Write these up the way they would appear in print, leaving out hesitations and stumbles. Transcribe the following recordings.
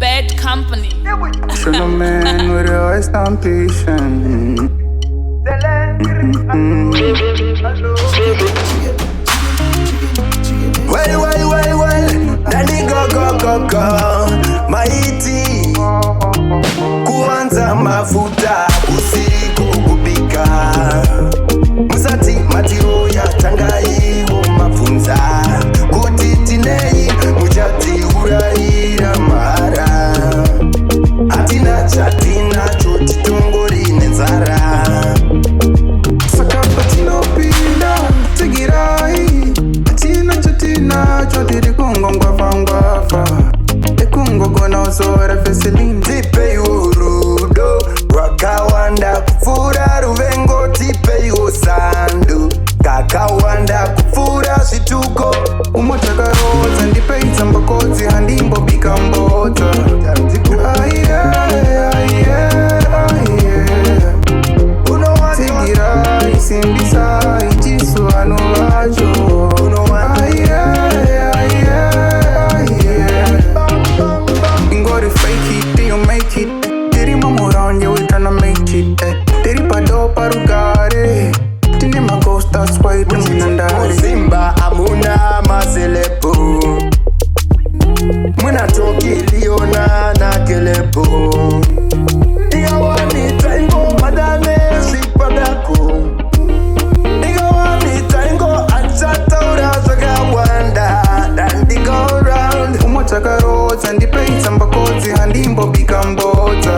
bad company. Gentleman with your estampation. Well, Danny go maiti kuanza mafuta usiku kupika musati matiro ya tangai mafunza kuti tinei muchati uraira mara atina chatina choti tongori nenzara saka patinopinda tigirai atina chatina choti rikungongwafangwafa ekungogona fesilini tipei urudo rwakawanda kupfuura ruvengo tipei usandu kakawanda kupfuura zvituko umo takarodza ndipei tsambakodzi handimbobika mbodza tigirai simbisai chisu vanhu vacho ingori fake it till you make it tiri mamoran yeah we tryna make it tiri pado parugare tini maghost that's why tumunandare simba amuna maselepo muna toki liona na kelepo igawani tango madame sipadako igawani tango achata urazaga wanda dandi go round umotakarodza ndipei tsambakodzi handimbobika mbodza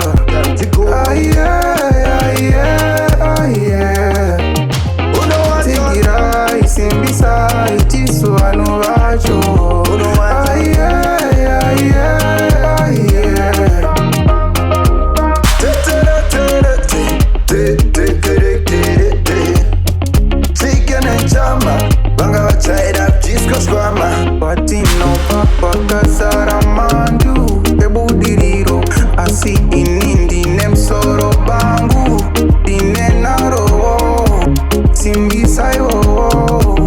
tigirai simbisai chisu vanhu vacho sikenechama vanga vachaida kuchiskoskwama patinobva pakazara mandu ebudiriro asi ini ndine musoro bangu ndine narowo simbisaiwowo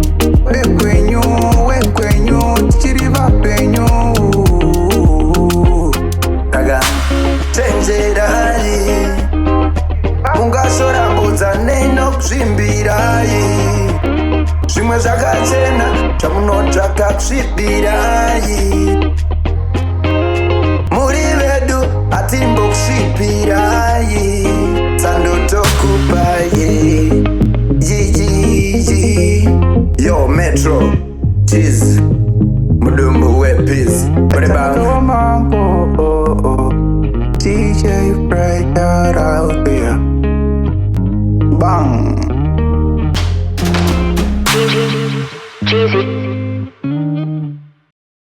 wekwenyu tichiri vapenyu daga chenjerai ungasorambudza nenokuzvimbirai zvimwe zvakachena zvamunotsvaka kusvipirai muri vedu hatimbokusvipirai tsandotokupai yo metro cheese mudumbu wepis DJ right out there bang Cheesy.